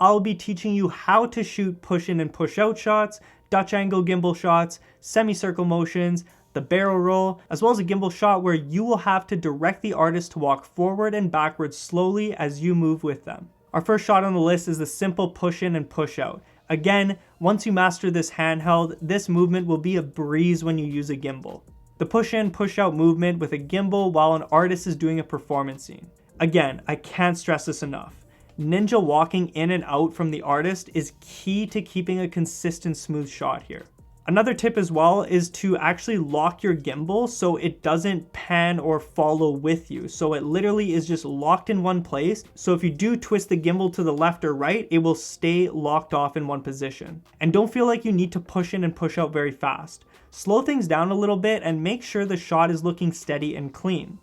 I'll be teaching you how to shoot push in and push out shots, Dutch angle gimbal shots, semicircle motions, the barrel roll, as well as a gimbal shot where you will have to direct the artist to walk forward and backwards slowly as you move with them. Our first shot on the list is the simple push in and push out. Again, once you master this handheld, this movement will be a breeze when you use a gimbal. The push in, push out movement with a gimbal while an artist is doing a performance scene. Again, I can't stress this enough. Ninja walking in and out from the artist is key to keeping a consistent smooth shot here. Another tip as well is to actually lock your gimbal so it doesn't pan or follow with you. So it literally is just locked in one place. So if you do twist the gimbal to the left or right, it will stay locked off in one position. And don't feel like you need to push in and push out very fast. Slow things down a little bit and make sure the shot is looking steady and clean.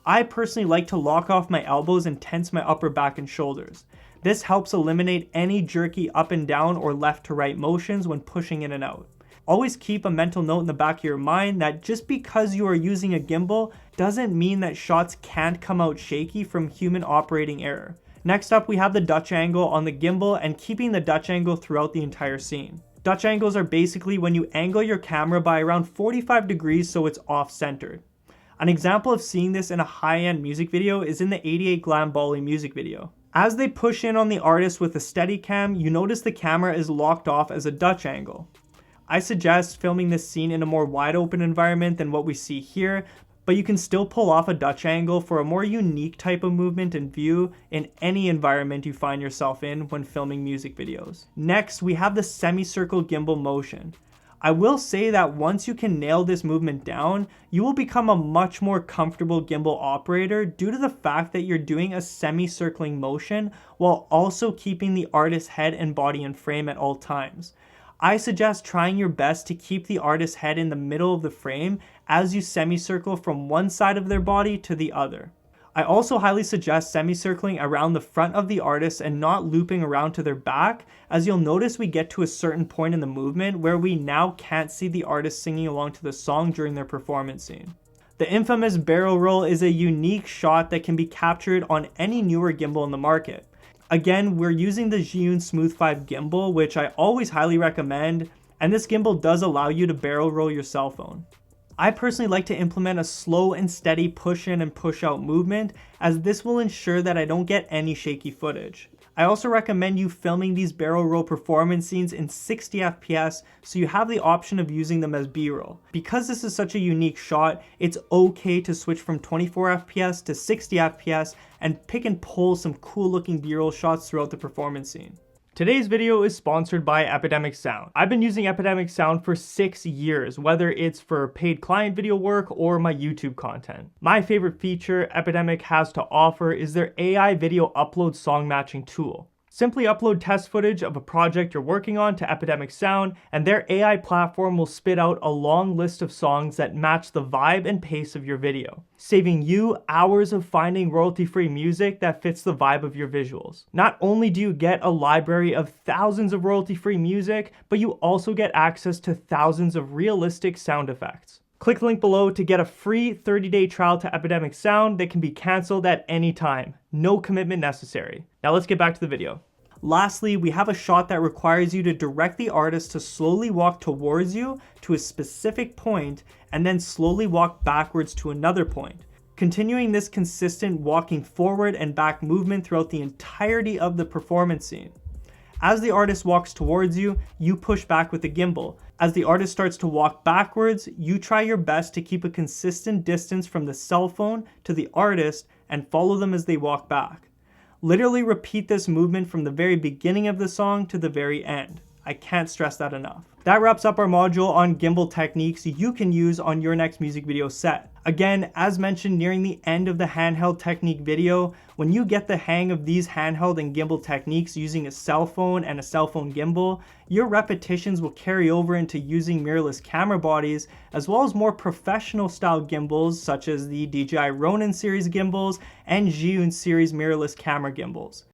I personally like to lock off my elbows and tense my upper back and shoulders. This helps eliminate any jerky up and down or left to right motions when pushing in and out. Always keep a mental note in the back of your mind that just because you are using a gimbal doesn't mean that shots can't come out shaky from human operating error. Next up, we have the Dutch angle on the gimbal and keeping the Dutch angle throughout the entire scene. Dutch angles are basically when you angle your camera by around 45 degrees so it's off-centered. An example of seeing this in a high-end music video is in the 88 Glam Bali music video. As they push in on the artist with a Steadicam, you notice the camera is locked off as a Dutch angle. I suggest filming this scene in a more wide open environment than what we see here, but you can still pull off a Dutch angle for a more unique type of movement and view in any environment you find yourself in when filming music videos. Next, we have the semicircle gimbal motion. I will say that once you can nail this movement down, you will become a much more comfortable gimbal operator due to the fact that you're doing a semi-circling motion while also keeping the artist's head and body in frame at all times. I suggest trying your best to keep the artist's head in the middle of the frame as you semicircle from one side of their body to the other. I also highly suggest semicircling around the front of the artist and not looping around to their back, as you'll notice we get to a certain point in the movement where we now can't see the artist singing along to the song during their performance scene. The infamous barrel roll is a unique shot that can be captured on any newer gimbal in the market. Again, we're using the Zhiyun Smooth-5 gimbal, which I always highly recommend, and this gimbal does allow you to barrel roll your cell phone. I personally like to implement a slow and steady push in and push out movement, as this will ensure that I don't get any shaky footage. I also recommend you filming these barrel roll performance scenes in 60 FPS so you have the option of using them as B-roll. Because this is such a unique shot, it's okay to switch from 24 FPS to 60 FPS and pick and pull some cool looking B-roll shots throughout the performance scene. Today's video is sponsored by Epidemic Sound. I've been using Epidemic Sound for 6 years, whether it's for paid client video work or my YouTube content. My favorite feature Epidemic has to offer is their AI video upload song matching tool. Simply upload test footage of a project you're working on to Epidemic Sound, and their AI platform will spit out a long list of songs that match the vibe and pace of your video, saving you hours of finding royalty-free music that fits the vibe of your visuals. Not only do you get a library of thousands of royalty-free music, but you also get access to thousands of realistic sound effects. Click the link below to get a free 30-day trial to Epidemic Sound that can be cancelled at any time. No commitment necessary. Now let's get back to the video. Lastly, we have a shot that requires you to direct the artist to slowly walk towards you to a specific point and then slowly walk backwards to another point. Continuing this consistent walking forward and back movement throughout the entirety of the performance scene. As the artist walks towards you, you push back with the gimbal. As the artist starts to walk backwards, you try your best to keep a consistent distance from the cell phone to the artist and follow them as they walk back. Literally repeat this movement from the very beginning of the song to the very end. I can't stress that enough. That wraps up our module on gimbal techniques you can use on your next music video set. Again, as mentioned nearing the end of the handheld technique video, when you get the hang of these handheld and gimbal techniques using a cell phone and a cell phone gimbal, your repetitions will carry over into using mirrorless camera bodies, as well as more professional style gimbals such as the DJI Ronin series gimbals and Zhiyun series mirrorless camera gimbals.